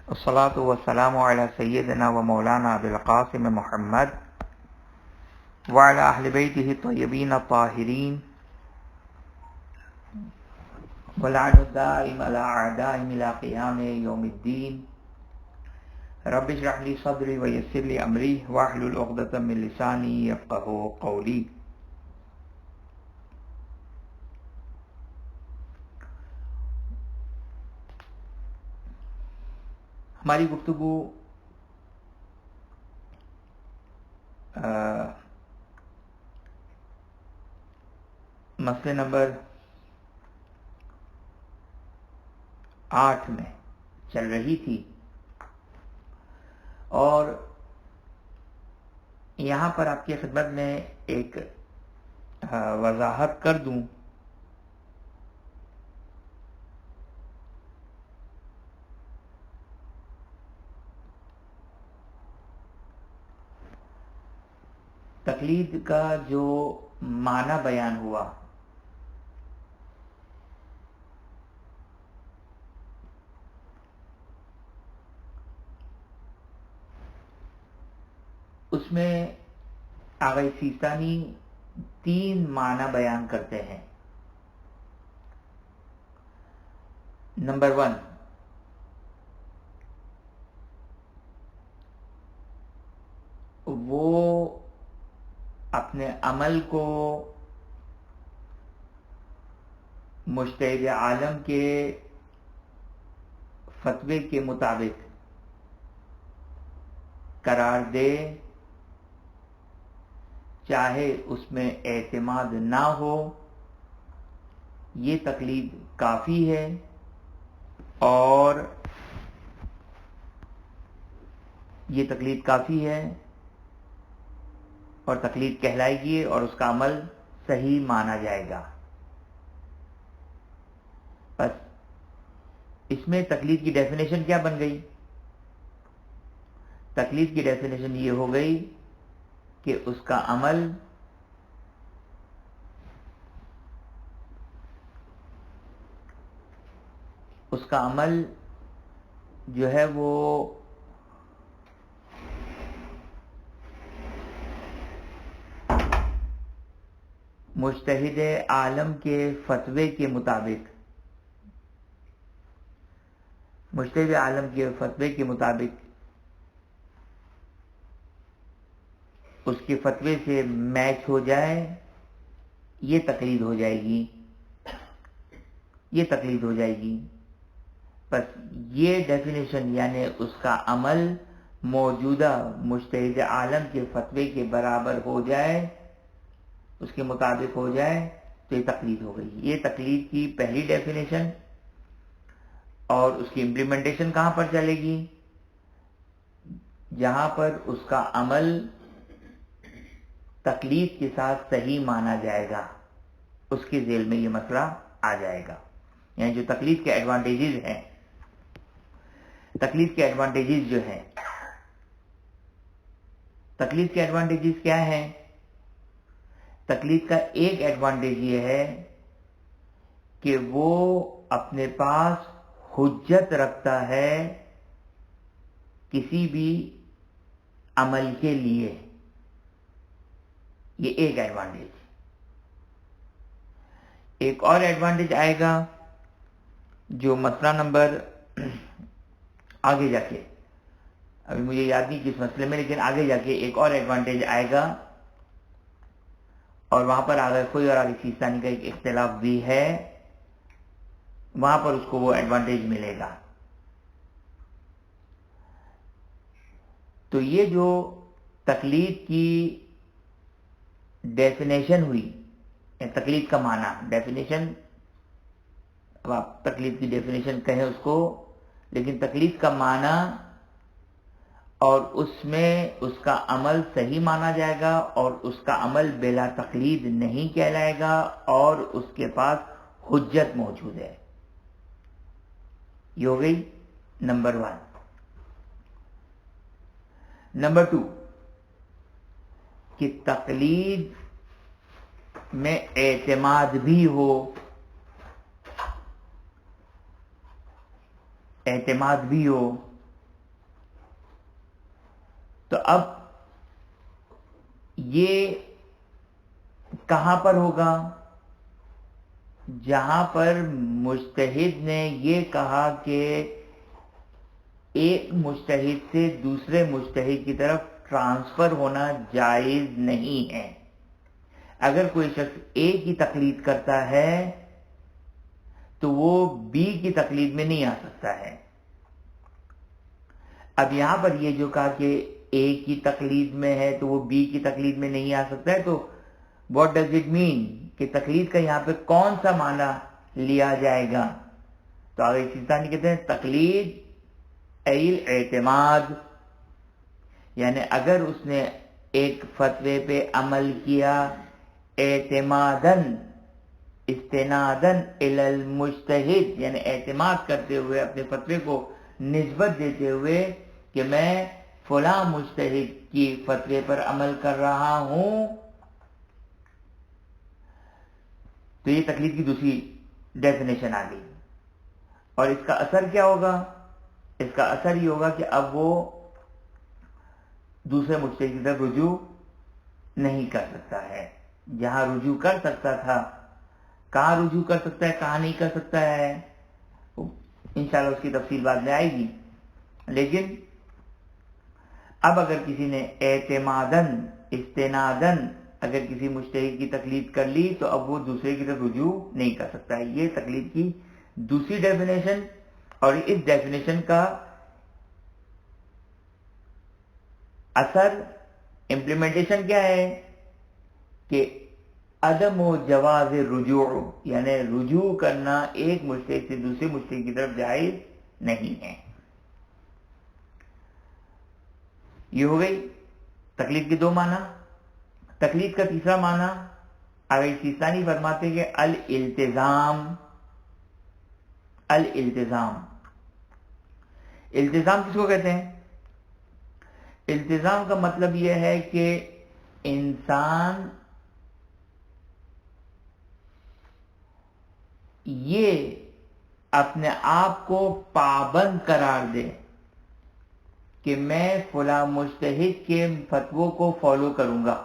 الصلاة والسلام على سيدنا ومولانا أبي القاسم محمد وعلى أهل بيته الطيبين الطاهرين ولعن الدائم على أعدائهم إلى قيام يوم الدين. رب اشرح لي صدري ويسر لي أمري واحلل عقدة من لساني يفقهوا قولي. ہماری گفتگو مسئلے نمبر 8 میں چل رہی تھی، اور یہاں پر آپ کی خدمت میں ایک وضاحت کر دوں تقلید کا جو معنی بیان ہوا اس میں آغا سیستانی 3 معنی بیان کرتے ہیں. نمبر 1، وہ اپنے عمل کو مجتہد عالم کے فتوے کے مطابق قرار دے، چاہے اس میں اعتماد نہ ہو، یہ تقلید کافی ہے اور یہ تقلید کافی ہے اور تقلید کہلائے گی اور اس کا عمل صحیح مانا جائے گا. بس اس میں تقلید کی ڈیفینیشن کیا بن گئی؟ تقلید کی ڈیفینیشن یہ ہو گئی کہ اس کا عمل جو ہے وہ مجتہد عالم کے فتوے کے مطابق اس کے فتوے سے میچ ہو جائے، یہ تقلید ہو جائے گی. بس یہ ڈیفینیشن یعنی اس کا عمل موجودہ مجتہد عالم کے فتوے کے برابر ہو جائے، اس کے مطابق ہو جائے تو یہ تقلید ہو گئی. یہ تقلید کی پہلی ڈیفینیشن. اور اس کی امپلیمنٹیشن کہاں پر چلے گی؟ جہاں پر اس کا عمل تقلید کے ساتھ صحیح مانا جائے گا، اس کے ذیل میں یہ مسئلہ آ جائے گا. یعنی جو تقلید کے ایڈوانٹیجز ہیں، تقلید کے ایڈوانٹیجز کیا ہیں؟ تقلید کا ایک ایڈوانٹیج یہ ہے کہ وہ اپنے پاس حجت رکھتا ہے کسی بھی عمل کے لیے. یہ ایک ایڈوانٹیج. ایک اور ایڈوانٹیج آئے گا جو مسئلہ نمبر آگے جا کے، ابھی مجھے یاد نہیں کس مسئلے میں، لیکن آگے جا کے ایک اور ایڈوانٹیج آئے گا، اور وہاں پر آگے کوئی اور آگے سیستانی کا ایک اختلاف بھی ہے، وہاں پر اس کو وہ ایڈوانٹیج ملے گا. تو یہ جو تقلید کی ڈیفینیشن ہوئی، تقلید کا معنی، ڈیفینیشن، اب آپ تقلید کی ڈیفینیشن کہیں اس کو، لیکن تقلید کا معنی اور اس میں اس کا عمل صحیح مانا جائے گا اور اس کا عمل بلا تقلید نہیں کہلائے گا اور اس کے پاس حجت موجود ہے. یہ ہو گئی نمبر 1. نمبر 2 کہ تقلید میں اعتماد بھی ہو، تو اب یہ کہاں پر ہوگا؟ جہاں پر مجتہد نے یہ کہا کہ ایک مجتہد سے دوسرے مجتہد کی طرف ٹرانسفر ہونا جائز نہیں ہے. اگر کوئی شخص اے کی تقلید کرتا ہے تو وہ بی کی تقلید میں نہیں آ سکتا ہے. اب یہاں پر یہ جو کہا کہ اے کی تقلید میں ہے تو وہ بی کی تقلید میں نہیں آ سکتا ہے، تو واٹ ڈز اٹ مین کہ تقلید کا یہاں پہ کون سا معنی لیا جائے گا؟ تو آگے سیستانی کہتے ہیں تقلید ایل اعتماد، یعنی اگر اس نے ایک فتوے پہ عمل کیا اعتمادن استنادن الی المجتہد، یعنی اعتماد کرتے ہوئے اپنے فتوے کو نسبت دیتے ہوئے کہ میں فلاں مجتہد کی فتوے پر عمل کر رہا ہوں، تو یہ تقلید کی دوسری ڈیفینیشن آ گئی. اور اس کا اثر کیا ہوگا؟ اس کا اثر یہ ہوگا کہ اب وہ دوسرے مجتہد کی طرف رجوع نہیں کر سکتا ہے. جہاں رجوع کر سکتا تھا، کہاں رجوع کر سکتا ہے، کہاں نہیں کر سکتا ہے، انشاءاللہ اس کی تفصیل بعد میں آئے گی. لیکن اب اگر کسی نے اعتمادن استنادن اگر کسی مجتہد کی تقلید کر لی تو اب وہ دوسرے کی طرف رجوع نہیں کر سکتا ہے. یہ تقلید کی دوسری ڈیفینیشن. اور اس ڈیفینیشن کا اثر امپلیمنٹیشن کیا ہے کہ عدم و جواز رجوع، یعنی رجوع کرنا ایک مجتہد سے دوسرے مجتہد کی طرف جائز نہیں ہے. یہ ہو گئی تقلید کے دو معنی. تقلید کا تیسرا معنی آگے سیستانی فرماتے کہ الالتزام. الالتزام، التزام کس کو کہتے ہیں؟ التزام کا مطلب یہ ہے کہ انسان یہ اپنے آپ کو پابند قرار دے کہ میں فلاں مجتہد کے فتووں کو فالو کروں گا.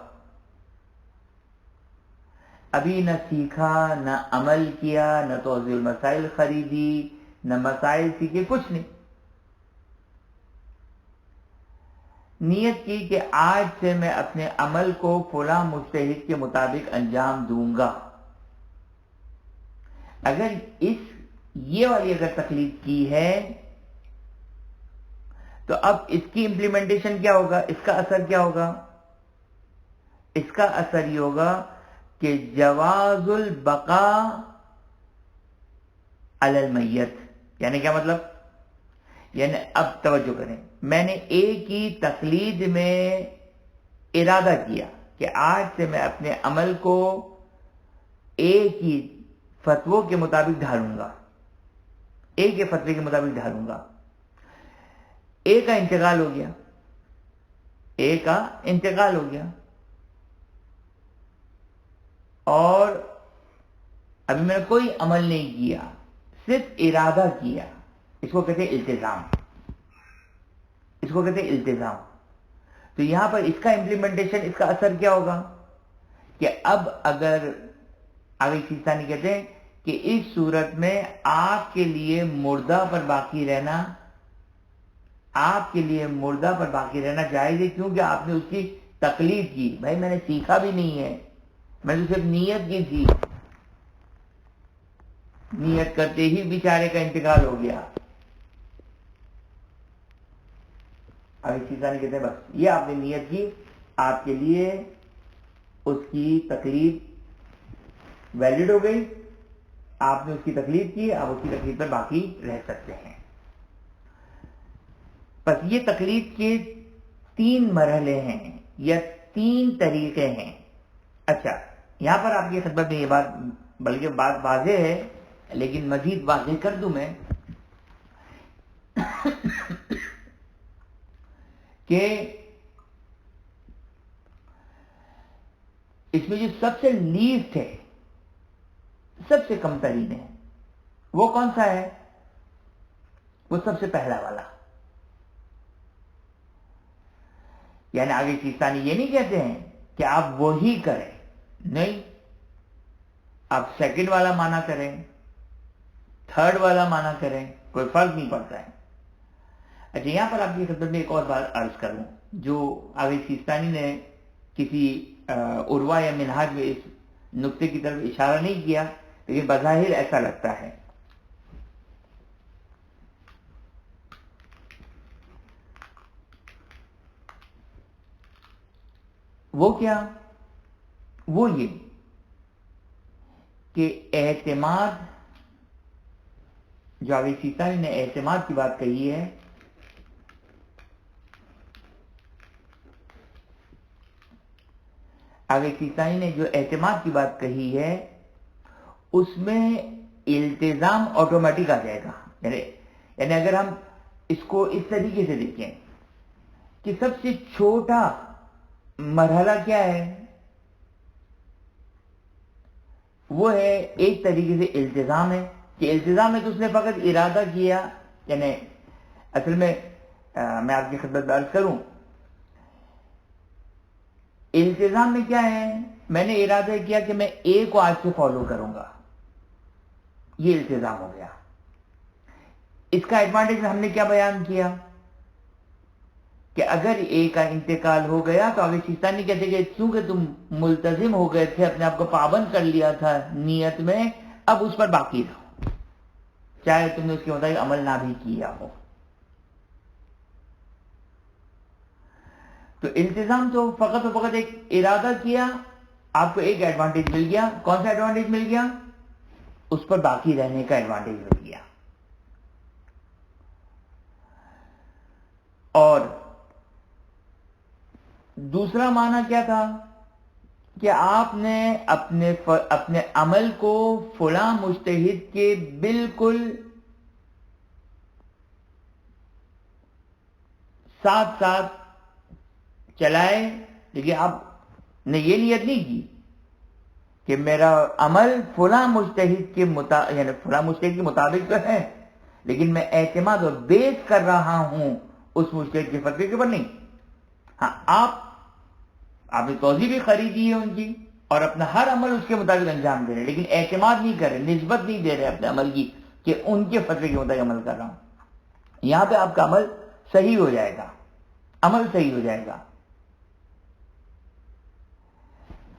ابھی نہ سیکھا، نہ عمل کیا، نہ توضیح المسائل خریدی، نہ مسائل سیکھے، کچھ نہیں. نیت کی کہ آج سے میں اپنے عمل کو فلاں مجتہد کے مطابق انجام دوں گا. اگر یہ والی اگر تقلید کی ہے تو اب اس کی امپلیمنٹیشن کیا ہوگا، اس کا اثر کیا ہوگا؟ اس کا اثر یہ ہوگا کہ جواز البقاء علی المیت. یعنی کیا مطلب؟ یعنی اب توجہ کریں، میں نے اے کی تقلید میں ارادہ کیا کہ آج سے میں اپنے عمل کو اے کی فتووں کے مطابق ڈھالوں گا، اے کے فتوے کے مطابق ڈھالوں گا. اے کا انتقال ہو گیا، اے کا انتقال ہو گیا، اور ابھی میں نے کوئی عمل نہیں کیا، صرف ارادہ کیا. اس کو کہتے ہیں التزام، اس کو کہتے ہیں التزام. تو یہاں پر اس کا امپلیمنٹیشن، اس کا اثر کیا ہوگا کہ اب اگر آگے سیستانی کہتے ہیں کہ اس صورت میں آپ کے لیے مردہ پر باقی رہنا، آپ کے لیے مردہ پر باقی رہنا جائز ہے، کیونکہ آپ نے اس کی تقلید کی. بھائی میں نے سیکھا بھی نہیں ہے، میں نے صرف نیت کی تھی، نیت کرتے ہی بیچارے کا انتقال ہو گیا. اب اس چیز کہتے ہیں بس یہ آپ نے نیت کی، آپ کے لیے اس کی تقلید ویلڈ ہو گئی، آپ نے اس کی تقلید کی، آپ اس کی تقلید پر باقی رہ سکتے ہیں. بس یہ تقلید کے 3 مرحلے ہیں یا 3 طریقے ہیں. اچھا یہاں پر آپ کی خدمت میں یہ بات، بلکہ بات واضح ہے لیکن مزید واضح کر دوں میں کہ اس میں جو سب سے لیسٹ ہے، سب سے کم ترین ہے، وہ کون سا ہے؟ وہ سب سے پہلا والا. یعنی آگے سیستانی یہ نہیں کہتے ہیں کہ آپ وہی کریں، نہیں، آپ سیکنڈ والا معنی کریں، تھرڈ والا معنی کریں، کوئی فرق نہیں پڑتا ہے۔ اچھا، یہاں پر آپ کی خدمت میں ایک اور بات عرض کروں جو آگے سیستانی نے کسی عروا یا منہاج میں اس نقطے کی طرف اشارہ نہیں کیا، لیکن بظاہر ایسا لگتا ہے۔ وہ کیا؟ وہ یہ کہ اعتماد، جو آگے سیستانی نے اعتماد کی بات کہی ہے، آگے سیستانی نے جو اعتماد کی بات کہی ہے اس میں التزام آٹومیٹک آ جائے گا۔ یعنی اگر ہم اس کو اس طریقے سے دیکھیں کہ سب سے چھوٹا مرحلہ کیا ہے، وہ ہے ایک طریقے سے التزام ہے، کہ التزام میں تو اس نے فقط ارادہ کیا، یعنی اصل میں میں آپ کی خدمت میں عرض کروں، التزام میں کیا ہے، میں نے ارادہ کیا کہ میں اے کو آج سے فالو کروں گا، یہ التزام ہو گیا۔ اس کا ایڈوانٹیج ہم نے کیا بیان کیا کہ اگر اے کا انتقال ہو گیا تو آگے سیستانی کہتے کہ چونکہ تم ملتزم ہو گئے تھے، اپنے آپ کو پابند کر لیا تھا نیت میں، اب اس پر باقی رہو، چاہے تم نے اس کے مطابق عمل نہ بھی کیا ہو۔ تو التزام تو فقط و فقط ایک ارادہ کیا، آپ کو ایک ایڈوانٹیج مل گیا۔ کون سا ایڈوانٹیج مل گیا؟ اس پر باقی رہنے کا ایڈوانٹیج مل گیا۔ اور دوسرا معنی کیا تھا کہ آپ نے اپنے عمل کو فلاں مجتہد کے بالکل ساتھ ساتھ چلائے، لیکن آپ نے یہ نیت نہیں کی کہ میرا عمل فلاں مجتہد کے یعنی فلاں مجتہد کے مطابق تو ہے، لیکن میں اعتماد اور بیس کر رہا ہوں اس مجتہد کے فتوے کے اوپر نہیں۔ ہاں، آپ نے توضیح بھی خریدی ہے ان کی اور اپنا ہر عمل اس کے مطابق انجام دے رہے، لیکن اعتماد نہیں کر رہے، نسبت نہیں دے رہے اپنے عمل کی کہ ان کے فتوے کے مطابق عمل کر رہا ہوں۔ یہاں پہ آپ کا عمل صحیح ہو جائے گا، عمل صحیح ہو جائے گا۔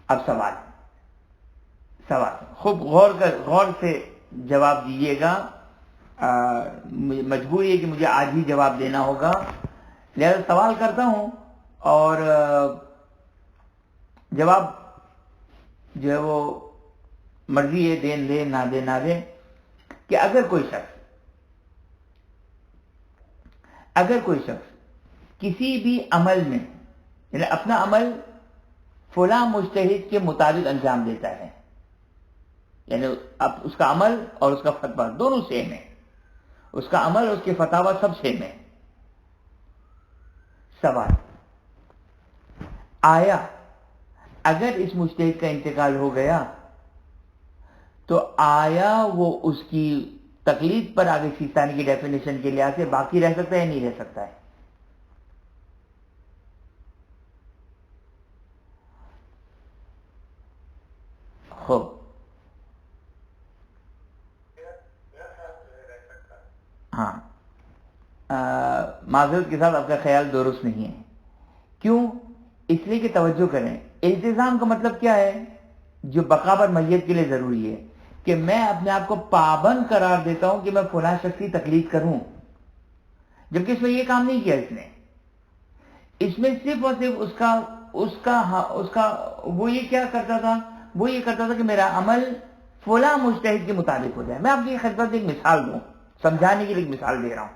اب سوال خوب غور سے جواب دیجیے گا، مجبوری ہے کہ مجھے آج ہی جواب دینا ہوگا، لہذا سوال کرتا ہوں اور جواب جو ہے وہ مرضی ہے، دین دے نہ دے، کہ اگر کوئی شخص کسی بھی عمل میں، یعنی اپنا عمل فلاں مجتہد کے مطابق انجام دیتا ہے، یعنی اب اس کا عمل اور اس کا فتویٰ دونوں سیم ہے، اس کا عمل اور اس کے فتاوی سب سیم ہے۔ سوال، آیا اگر اس مجتہد کا انتقال ہو گیا تو آیا وہ اس کی تقلید پر آگے سیستانی کی ڈیفینیشن کے لحاظ سے باقی رہ سکتا ہے یا نہیں رہ سکتا ہے؟ خوب، ہاں، معذرت کے ساتھ آپ کا خیال درست نہیں ہے۔ کیوں؟ اس لیے کہ توجہ کریں، التزام کا مطلب کیا ہے؟ جو بقا پر میت کے لیے ضروری ہے، کہ میں اپنے آپ کو پابند قرار دیتا ہوں کہ میں فلاں شخص کی تقلید کروں، جبکہ اس میں یہ کام نہیں کیا اس میں صرف اور صرف اس کا وہ یہ کیا کرتا تھا، وہ یہ کرتا تھا کہ میرا عمل فلاں مجتہد کے مطابق ہو جائے۔ میں آپ کی خدمت میں ایک مثال دوں، سمجھانے کے لیے ایک مثال دے رہا ہوں،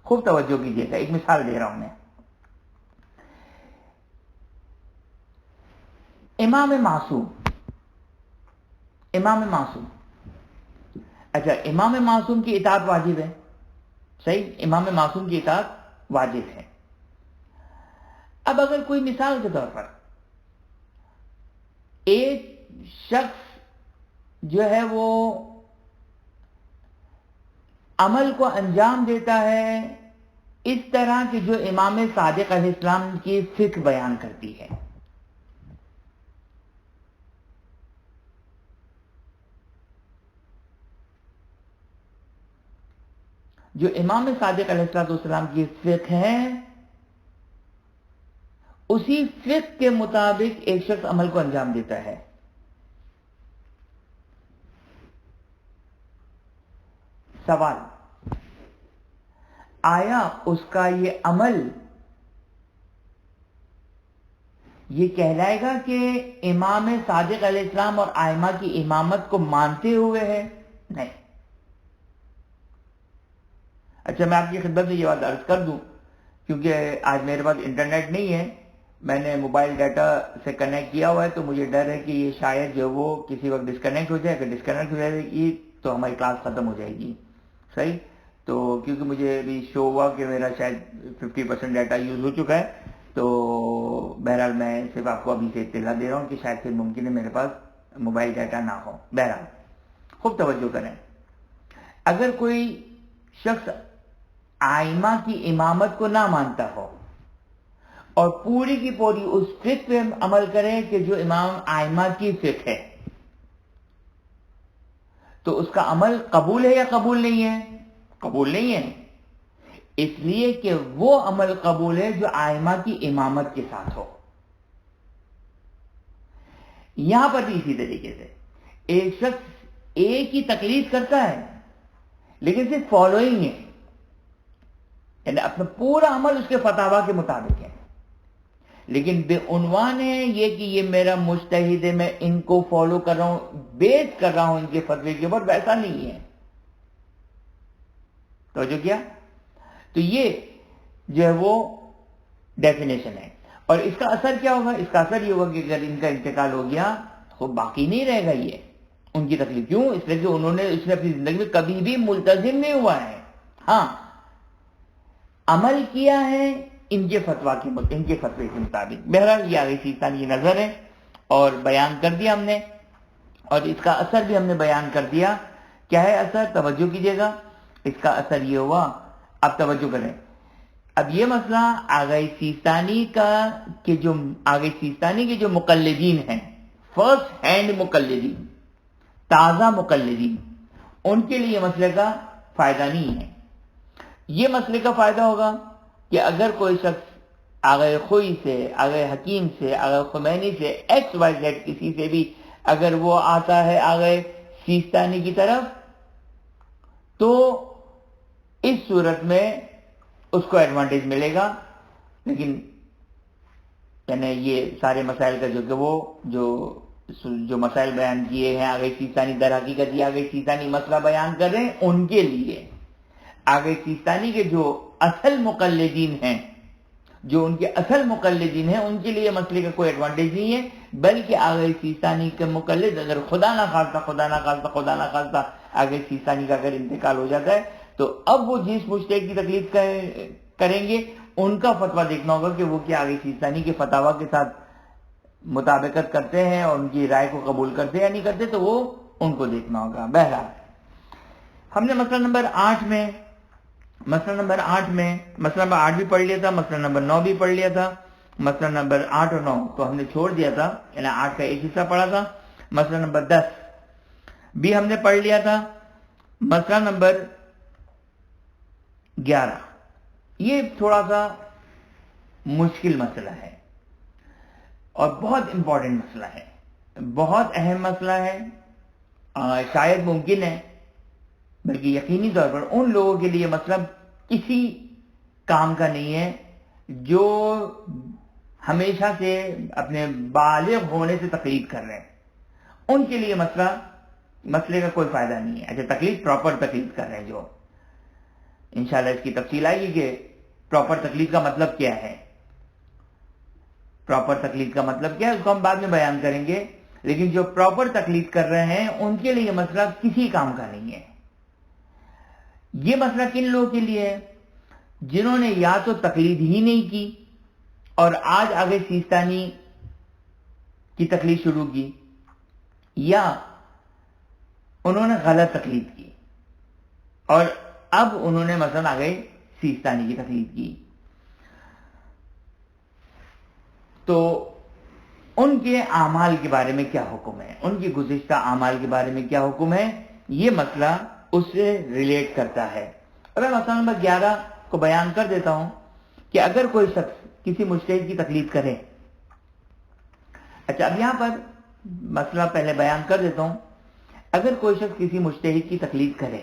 خوب توجہ کیجیے گا، ایک مثال دے رہا ہوں میں۔ امام معصوم، اچھا، امام معصوم کی اطاعت واجب ہے، صحیح، امام معصوم کی اطاعت واجب ہے۔ اب اگر کوئی مثال کے طور پر ایک شخص جو ہے وہ عمل کو انجام دیتا ہے اس طرح کہ جو امام صادق علیہ السلام کی فقہ بیان کرتی ہے. جو امام صادق علیہ السلام کی فقہ ہے، اسی فقہ کے مطابق ایک شخص عمل کو انجام دیتا ہے. سوال، آیا اس کا یہ عمل یہ کہلائے گا کہ امام صادق علیہ السلام اور ائمہ کی امامت کو مانتے ہوئے ہے؟ نہیں. اچھا، میں آپ کی خدمت میں یہ بات عرض کر دوں، کیونکہ آج میرے پاس انٹرنیٹ نہیں ہے، میں نے موبائل ڈیٹا سے کنیکٹ کیا ہوا ہے، تو مجھے ڈر ہے کہ یہ شاید جو وہ کسی وقت ڈسکنیکٹ ہو جائے. اگر ڈسکنیکٹ ہو جائے گی تو ہماری کلاس ختم ہو جائے گی. صحیح. تو کیونکہ مجھے ابھی شو ہوا کہ میرا شاید 50% ڈیٹا یوز ہو چکا ہے، تو بہرحال میں صرف آپ کو ابھی سے اطلاع دے رہا ہوں کہ شاید پھر ممکن ہے میرے پاس موبائل ڈیٹا نہ ہو. بہرحال خوب توجہ کریں. اگر کوئی شخص ائمہ کی امامت کو نہ مانتا ہو اور پوری کی پوری اس فقہ پہ عمل کرے کہ جو امام ائمہ کی فقہ ہے، تو اس کا عمل قبول ہے یا قبول نہیں ہے؟ قبول نہیں ہے. اس لیے کہ وہ عمل قبول ہے جو ائمہ کی امامت کے ساتھ ہو. یہاں پر بھی اسی طریقے سے ایک شخص ایک ہی تقلید کرتا ہے لیکن صرف فالوئنگ ہے، یعنی اپنا پورا عمل اس کے فتاوی کے مطابق ہے، لیکن بے عنوان ہے یہ کہ یہ میرا مجتہد ہے، میں ان کو فالو کر رہا ہوں، بیس کر رہا ہوں ان کے فتوے کے اوپر، ویسا نہیں ہے. توجہ کیا؟ تو یہ جو ہے وہ ڈیفینیشن ہے. اور اس کا اثر کیا ہوگا؟ اس کا اثر یہ ہوگا کہ اگر ان کا انتقال ہو گیا تو باقی نہیں رہے گا یہ ان کی تکلیف. کیوں؟ اس لیے کہ اس نے اپنی زندگی میں کبھی بھی ملتزم نہیں ہوا ہے. ہاں، عمل کیا ہے ان کے فتوے کے مطابق. بہرحال یہ آگے سیستانی نظر ہے اور بیان کر دیا ہم نے، اور اس کا اثر بھی ہم نے بیان کر دیا. کیا ہے اثر؟ توجہ کیجیے گا. اس کا اثر یہ ہوا، اب توجہ کریں. اب یہ مسئلہ آگے سیستانی کے جو مقلدین ہیں، فرسٹ ہینڈ مقلدین، تازہ مقلدین، ان کے لیے مسئلے کا فائدہ نہیں ہے. یہ مسئلے کا فائدہ ہوگا کہ اگر کوئی شخص آگے خوئی سے، آگے حکیم سے، آگے خمینی سے، XYZ کسی سے بھی اگر وہ آتا ہے آگے سیستانی کی طرف، تو اس صورت میں اس کو ایڈوانٹیج ملے گا. لیکن یعنی یہ سارے مسائل کا جو مسائل بیان کیے ہیں آگے سیستانی، در حقیقت یہ آگے سیستانی مسئلہ بیان کر رہے ہیں ان کے لیے. آگے سیستانی کے جو اصل مقلدین ہیں، جو ان کے اصل مقلدین ہیں، ان کے لیے مسئلے کا کوئی ایڈوانٹیج نہیں ہے، بلکہ آگے سیستانی کے مقلد اگر خدا نہ خواستہ آگے سیستانی کا اگر انتقال ہو جاتا ہے، تو اب وہ جس مجتہد کی تکلیف کریں گے ان کا فتویٰ دیکھنا ہوگا کہ وہ کیا آگے سیستانی کے فتاوی کے ساتھ مطابقت کرتے ہیں اور ان کی رائے کو قبول کرتے یا نہیں کرتے، تو وہ ان کو دیکھنا ہوگا. بہرحال ہم نے مسئلہ نمبر 8 میں مسئلہ نمبر 8 بھی پڑھ لیا تھا، مسئلہ نمبر 9 بھی پڑھ لیا تھا. مسئلہ نمبر 8 اور 9 تو ہم نے چھوڑ دیا تھا، یعنی 8 کا ایک حصہ پڑھا تھا. مسئلہ نمبر 10 بھی ہم نے پڑھ لیا تھا. مسئلہ نمبر 11 یہ تھوڑا سا مشکل مسئلہ ہے اور بہت امپورٹنٹ مسئلہ ہے، بہت اہم مسئلہ ہے. شاید ممکن ہے بلکہ یقینی طور پر ان لوگوں کے لیے مسئلہ کسی کام کا نہیں ہے جو ہمیشہ سے اپنے بالغ ہونے سے تقلید کر رہے ہیں. ان کے لیے مسئلے کا کوئی فائدہ نہیں ہے. اچھا، پراپر تقلید کر رہے ہیں جو انشاءاللہ اس کی تفصیل آئے گی کہ پراپر تقلید کا مطلب کیا ہے. پراپر تقلید کا مطلب کیا ہے اس کو ہم بعد میں بیان کریں گے، لیکن جو پراپر تقلید کر رہے ہیں ان کے لیے مسئلہ کسی کام کا نہیں ہے. یہ مسئلہ کن لوگوں کے لیے ہے؟ جنہوں نے یا تو تقلید ہی نہیں کی اور آج آگے سیستانی کی تقلید شروع کی، یا انہوں نے غلط تقلید کی اور اب انہوں نے مثلا آگے سیستانی کی تقلید کی. تو ان کے اعمال کے بارے میں کیا حکم ہے، ان کی گزشتہ اعمال کے بارے میں کیا حکم ہے، یہ مسئلہ اس سے ریلیٹ کرتا ہے. اور میں مسئلہ نمبر 11 کو بیان کر دیتا ہوں کہ اگر کوئی شخص کسی مجتہد کی تقلید کرے. اچھا، اب یہاں پر مسئلہ پہلے بیان کر دیتا ہوں. اگر کوئی شخص کسی مجتہد کی تقلید کرے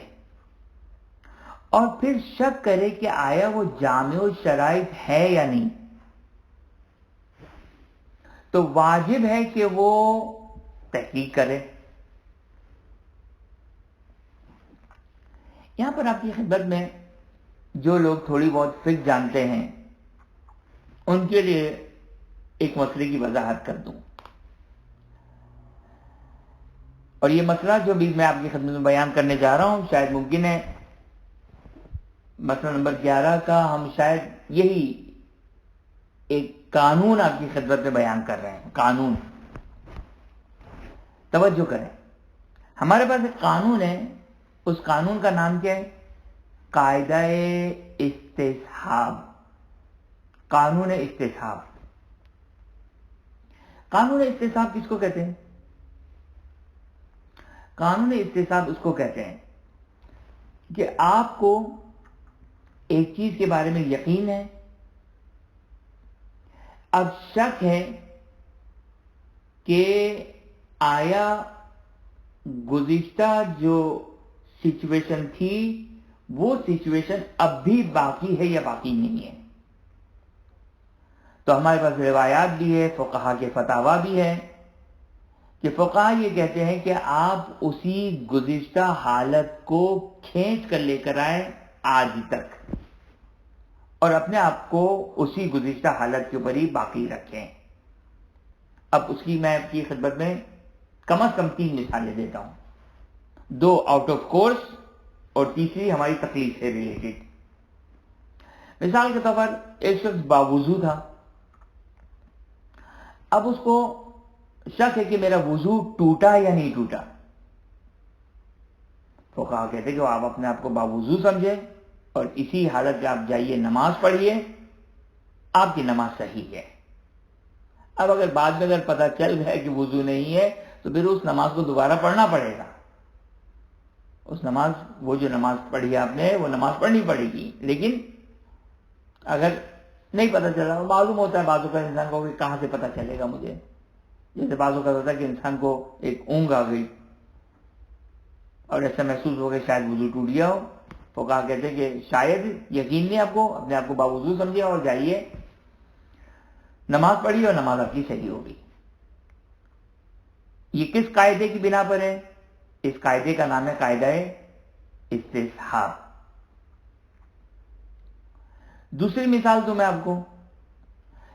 اور پھر شک کرے کہ آیا وہ جامع الشرائط ہے یا نہیں، تو واجب ہے کہ وہ تحقیق کرے. یہاں پر آپ کی خدمت میں جو لوگ تھوڑی بہت فقہ جانتے ہیں ان کے لیے ایک مسئلے کی وضاحت کر دوں. اور یہ مسئلہ جو بھی میں آپ کی خدمت میں بیان کرنے جا رہا ہوں، شاید ممکن ہے مسئلہ نمبر 11 کا ہم شاید یہی ایک قانون آپ کی خدمت میں بیان کر رہے ہیں. قانون، توجہ کریں، ہمارے پاس ایک قانون ہے. اس قانون کا نام کیا ہے؟ قاعدہ استصحاب. قانون استصحاب. قانون استصحاب کس کو کہتے ہیں؟ قانون استصحاب اس کو کہتے ہیں کہ آپ کو ایک چیز کے بارے میں یقین ہے، اب شک ہے کہ آیا گزشتہ جو سچویشن تھی وہ سچویشن اب بھی باقی ہے یا باقی نہیں ہے. تو ہمارے پاس روایات بھی ہے، فقہا کے فتاوا بھی ہے کہ فقہا یہ کہتے ہیں کہ آپ اسی گزشتہ حالت کو کھینچ کر لے کر آئیں آج تک، اور اپنے آپ کو اسی گزشتہ حالت کے اوپر ہی باقی رکھیں. اب اس کی میں آپ کی خدمت میں کم از کم 3 مثالیں دیتا ہوں، 2 آؤٹ آف کورس اور تیسری ہماری تقلید سے ریلیٹڈ. مثال کے طور پر ایک شخص باوضو تھا. اب اس کو شک ہے کہ میرا وضو ٹوٹا یا نہیں ٹوٹا. تو کہا کہتے کہ آپ اپنے آپ کو باوضو سمجھے اور اسی حالت میں آپ جائیے نماز پڑھیے، آپ کی نماز صحیح ہے. اب اگر بعد میں اگر پتہ چل گیا کہ وضو نہیں ہے تو پھر اس نماز کو دوبارہ پڑھنا پڑے گا. اس نماز، وہ جو نماز پڑھی آپ نے وہ نماز پڑھنی پڑے گی. لیکن اگر نہیں پتہ چلا، معلوم ہوتا ہے بعضوں کا انسان کو کہ کہاں سے پتہ چلے گا مجھے. جیسے بعضوں کا ہوتا ہے کہ انسان کو ایک اونگ آ گئی اور ایسا محسوس ہو گیا شاید وضو ٹوٹ گیا ہو. تو کہا کہتے ہیں کہ شاید یقین نہیں آپ کو، اپنے آپ کو باوضو سمجھے اور جائیے نماز پڑھی اور نماز آپ کی صحیح ہوگی. یہ کس قاعدے کی بنا پر ہے؟ اس قاعدے کا نام ہے قاعدہ استصحاب. دوسری مثال دوں میں آپ کو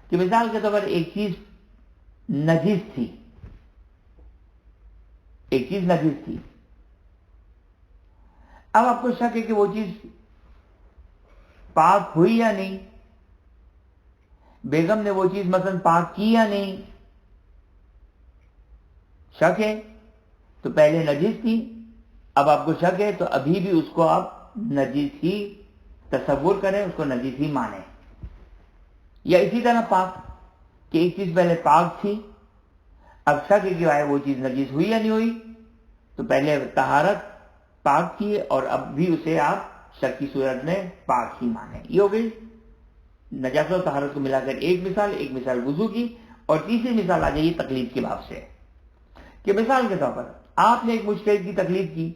کہ مثال کے طور پر ایک چیز نجس تھی. ایک چیز نجس تھی. اب آپ کو شک ہے کہ وہ چیز پاک ہوئی یا نہیں، بیگم نے وہ چیز مثلا پاک کی یا نہیں. شک ہے تو پہلے نجس تھی، اب آپ کو شک ہے تو ابھی بھی اس کو آپ نجس ہی تصور کریں، اس کو نجس ہی مانیں. یا اسی طرح پاک، کہ ایک چیز پہلے پاک تھی، اب شک ہے کہ آئے وہ چیز نجس ہوئی یا نہیں ہوئی، تو پہلے طہارت پاک کی اور اب بھی اسے آپ شک کی صورت میں پاک ہی مانیں. یہ ہو گئی نجاست و طہارت کو ملا کر ایک مثال وضو کی. اور تیسری مثال آ جائیے تقلید کے باب سے، کہ مثال کے طور پر آپ نے ایک مجتہد کی تقلید کی،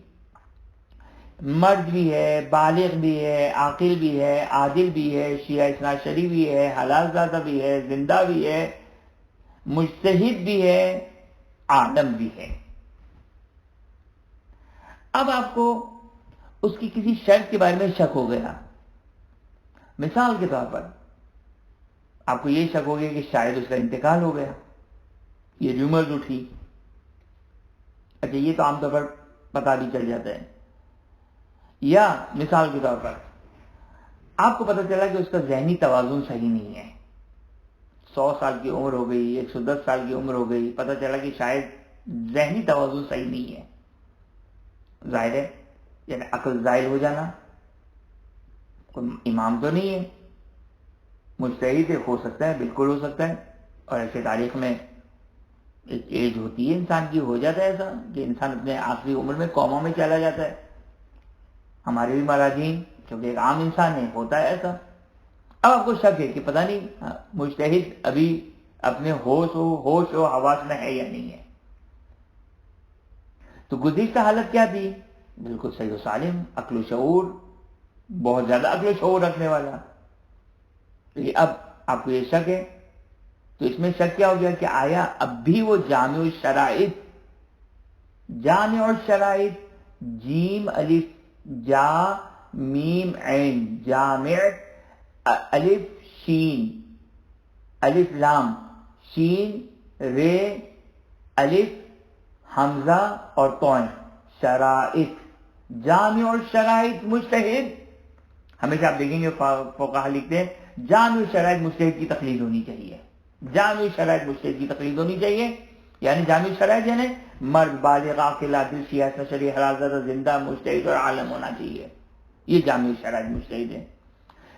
مرد بھی ہے، بالغ بھی ہے، عاقل بھی ہے، عادل بھی ہے، شیعہ اثنا عشری بھی ہے، حلال زادہ بھی ہے، زندہ بھی ہے، مجتہد بھی ہے، عالم بھی ہے. اب آپ کو اس کی کسی شرط کے بارے میں شک ہو گیا. مثال کے طور پر آپ کو یہ شک ہو گیا کہ شاید اس کا انتقال ہو گیا، یہ ریومرز اٹھی. اچھا، یہ تو عام طور پر پتہ بھی چل جاتا ہے. یا مثال کے طور پر آپ کو پتہ چلا کہ اس کا ذہنی توازن صحیح نہیں ہے. 100 سال کی عمر ہو گئی، 110 سال کی عمر ہو گئی، پتہ چلا کہ شاید ذہنی توازن صحیح نہیں ہے. ظاہر ہے یعنی عقل زائل ہو جانا، کوئی امام تو نہیں ہے، مجتہد ہو سکتا ہے، بالکل ہو سکتا ہے. اور ایسے تاریخ میں ایک ایج ہوتی ہے انسان کی، ہو جاتا ہے ایسا کہ انسان اپنے آخری عمر میں کوما میں چلا جاتا ہے. ہمارے بھی مراجعین کیونکہ ایک عام انسان ہے، ہوتا ہے ایسا. اب آپ کو شک ہے کہ پتہ نہیں مجتہد ابھی اپنے ہوش و حواس میں ہے یا نہیں ہے. تو گزشتہ حالت کیا تھی؟ بالکل صحیح و سالم، عقل و شعور، بہت زیادہ عقل و شعور رکھنے والا. اب آپ کو یہ شک ہے، تو اس میں شک کیا ہو گیا کہ آیا اب بھی وہ جامع الشرائط، جیم الف جا میم عین، جامع الف شین، الف لام شین رے الف حمزہ اور توئن، شرائط، جامع الشرائط مجتہد. ہمیشہ آپ دیکھیں گے فقہا لکھتے ہیں جامع الشرائط مجتہد کی تقلید ہونی چاہیے، جامع الشرائط مجتہد کی تقلید ہونی چاہیے. یعنی جامع الشرائط یعنی مرد بالغ عاقل عادل سیاست شرعی حلال زادہ زندہ مجتہد اور عالم ہونا چاہیے. یہ جامع الشرائط مجتہد ہے.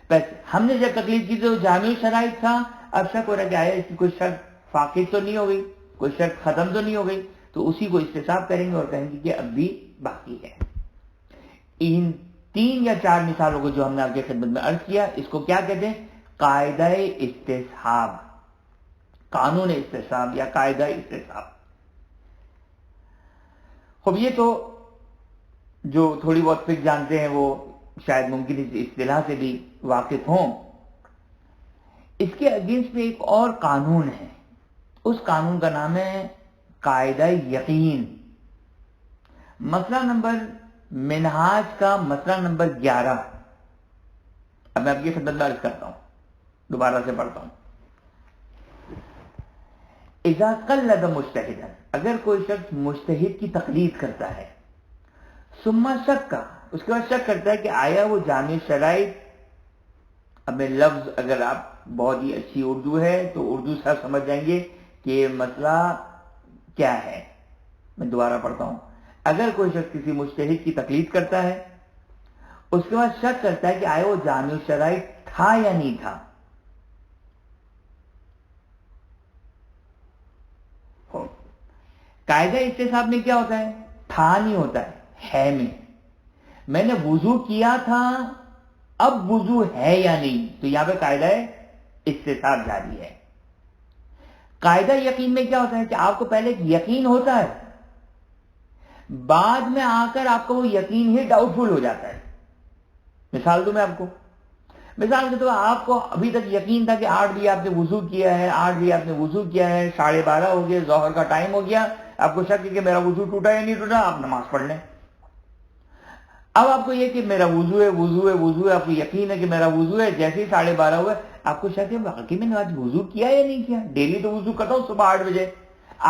بس ہم نے جب تقلید کی تو جامع الشرائط تھا. اب شک ہو رہا کہ آیا اس کی کوئی شرط فاقد تو نہیں ہو گئی، کوئی شرط ختم تو نہیں ہو گئی، تو اسی کو استصحاب کریں گے اور کہیں گے کہ اب بھی باقی ہے. ان 3 یا 4 مثالوں کو جو ہم نے آپ کی خدمت میں عرض کیا، اس کو کیا کہتے ہیں؟ قاعدہ استصحاب، قانون استصحاب یا قاعدہ استصحاب. خب یہ تو جو تھوڑی بہت فقہ جانتے ہیں وہ شاید ممکن اس اصطلاح سے بھی واقف ہوں. اس کے اگینسٹ میں ایک اور قانون ہے، اس قانون کا نام ہے قاعدہ یقین. مسئلہ نمبر منہاج کا مسئلہ نمبر 11. اب میں آپ کی خدمت میں عرض کرتا ہوں، دوبارہ سے پڑھتا ہوں. اذا قلد مجتہدا، اگر کوئی شخص مجتہد کی تقلید کرتا ہے، ثم شک، اس کے بعد شک کرتا ہے کہ آیا وہ جامع شرائط. اب میں لفظ، اگر آپ بہت ہی اچھی اردو ہے تو اردو سے سمجھ جائیں گے کہ یہ مسئلہ کیا ہے. میں دوبارہ پڑھتا ہوں. اگر کوئی شخص کسی مجتہد کی تقلید کرتا ہے، اس کے بعد شک کرتا ہے کہ آیا وہ جامع شرائط تھا یا نہیں تھا. قاعدہ استصحاب میں کیا ہوتا ہے؟ تھا نہیں ہوتا ہے میں نے وضو کیا تھا، اب وضو ہے یا نہیں، تو یہاں پہ قاعدہ استصحاب جاری ہے. قاعدہ یقین میں کیا ہوتا ہے کہ آپ کو پہلے یقین ہوتا ہے، بعد میں آ کر آپ کو وہ یقین ہی ڈاؤٹ فل ہو جاتا ہے. مثال دوں میں آپ کو، مثال کے طور پر آپ کو ابھی تک یقین تھا کہ 8 بجے آپ نے وضو کیا ہے، 8 بجے آپ نے وضو کیا ہے، 12:30 ہو گئے، ظہر کا ٹائم ہو گیا، آپ کو شک ہے کہ میرا وضو ٹوٹا یا نہیں ٹوٹا، آپ نماز پڑھ لیں. اب آپ کو یہ کہ میرا وضو ہے، وضو ہے، وضو ہے، آپ کو یقین ہے کہ میرا وضو ہے. جیسے ہی 12:30 ہوئے آپ کو شک ہے واقعی میں نے آج وضو کیا یا نہیں کیا. ڈیلی تو وضو کرتا ہوں صبح 8 بجے،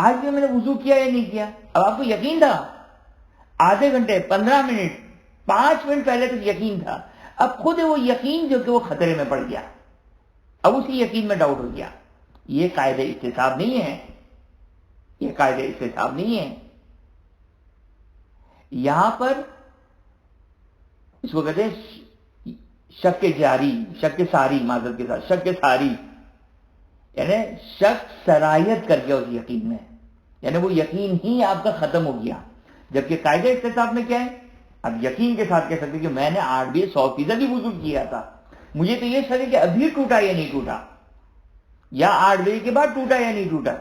آج بھی میں نے وضو کیا یا نہیں کیا. اب آپ کو یقین تھا، آدھے گھنٹے، 15 منٹ، 5 منٹ پہلے تک یقین تھا. اب خود وہ یقین جو کہ وہ خطرے میں پڑ گیا، اب اسی یقین میں ڈاؤٹ ہو گیا. یہ قاعدہ استصحاب نہیں ہے، یہ قاعدہ استصحاب نہیں ہے. یہاں پر اس کو کہتے ہیں شک جاری، شک ساری، معذرت کے ساتھ شک ساری، یعنی شک سرایت کر گیا اس یقین میں، یعنی وہ یقین ہی آپ کا ختم ہو گیا. جبکہ قاعدہ استصحاب میں کیا ہے؟ اب یقین کے ساتھ کہہ سکتے کہ میں نے 8 بجے 100% ہی وضو کیا تھا، مجھے تو یہ شک ہے کہ ابھی ٹوٹا یا نہیں ٹوٹا، یا 8 بجے کے بعد ٹوٹا یا نہیں ٹوٹا.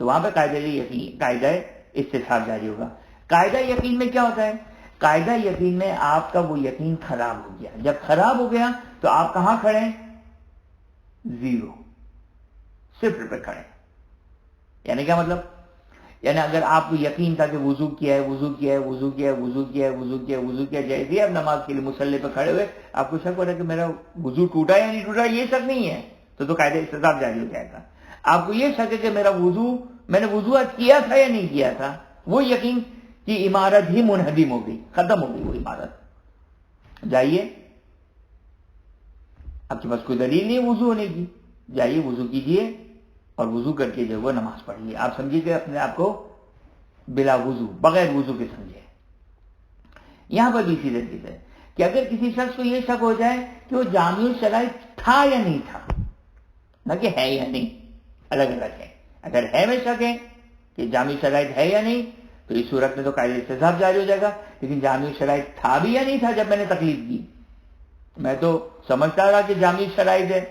تو وہاں پہ قاعدہ استصحاب جاری ہوگا. قاعدہ یقین میں کیا ہوتا ہے؟ قاعدہ یقین میں آپ کا وہ یقین خراب ہو گیا. جب خراب ہو گیا تو آپ کہاں کھڑے ہیں؟ 0، صفر پہ کھڑے. یعنی کیا مطلب؟ یعنی اگر آپ کو یقین تھا کہ وضو کیا ہے، وضو کیا ہے، وضو کیا ہے، وضو کیا ہے، وضو کیا ہے، وضو کیا، جیسے اب نماز کے لیے مصلی پہ کھڑے ہوئے آپ کو شک ہو رہا ہے کہ میرا وضو ٹوٹا یا نہیں ٹوٹا، یہ شک نہیں ہے تو قاعدہ استصحاب جاری ہو جائے گا. آپ کو یہ شک ہے کہ میرا وضو، میں نے وضو آج کیا تھا یا نہیں کیا تھا، وہ یقین کی عمارت ہی منہدم ہو گئی، ختم ہو گئی وہ عمارت. جائیے، آپ کے پاس کوئی دلیل نہیں وضو ہونے کی، جائیے وضو کیجئے اور وضو کر کے جو وہ نماز پڑھیے. آپ سمجھیے کہ اپنے آپ کو بلا وضو، بغیر وضو کے سمجھے. یہاں پر بھی اسی طریقے سے کہ اگر کسی شخص کو یہ شک ہو جائے کہ وہ جامع الشرائط تھا یا نہیں تھا، نہ کہ ہے یا نہیں، الگ الگ ہے. اگر ہے میں شک ہے کہ جامع الشرائط ہے یا نہیں تو اس صورت میں تو قاعدہ استصحاب جاری ہو جائے گا. لیکن جامع الشرائط تھا بھی یا نہیں تھا جب میں نے تقلید کی، میں تو سمجھتا رہا کہ جامع الشرائط ہے،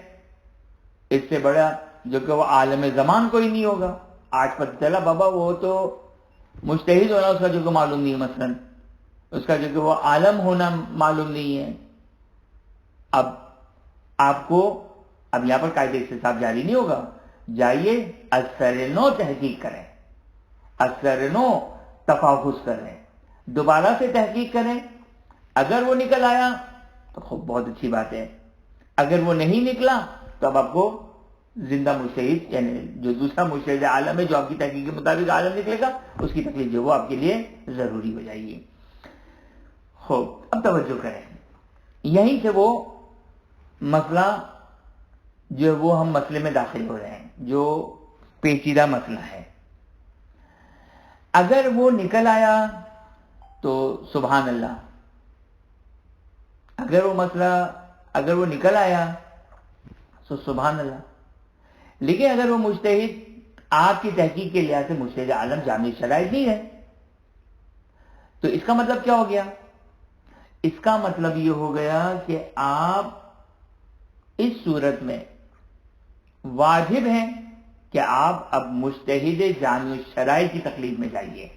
اس سے بڑا جو کہ وہ عالم زمان کوئی نہیں ہوگا. آج پتہ چلا بابا وہ تو مجتہد ہونا اس کا جو کہ معلوم نہیں ہے، مثلا اس کا جو کہ وہ عالم ہونا معلوم نہیں ہے. اب آپ کو اب یہاں پر قاعدہ استصحاب جاری نہیں ہوگا، جائیے اثر نو تحقیق کریں، اثر نو تفاحص کریں، دوبارہ سے تحقیق کریں. اگر وہ نکل آیا تو خوب بہت اچھی بات ہے، اگر وہ نہیں نکلا تو اب آپ کو زندہ مجتہد یعنی جو دوسرا مجتہد عالم ہے جو آپ کی تحقیق کے مطابق عالم نکلے گا اس کی تقلید جو وہ آپ کے لیے ضروری ہو جائے گی. خوب اب توجہ کریں، یہیں سے وہ مسئلہ جو وہ ہم مسئلے میں داخل ہو رہے ہیں جو پیچیدہ مسئلہ ہے. اگر وہ نکل آیا تو سبحان اللہ، اگر وہ نکل آیا تو سبحان اللہ. لیکن اگر وہ مجتہد آپ کی تحقیق کے لحاظ سے مجتہد عالم جامع شرائط نہیں ہے تو اس کا مطلب کیا ہو گیا؟ اس کا مطلب یہ ہو گیا کہ آپ اس صورت میں واجب ہیں کہ آپ اب مجتہد جامع شرائط کی تقلید میں جائیے.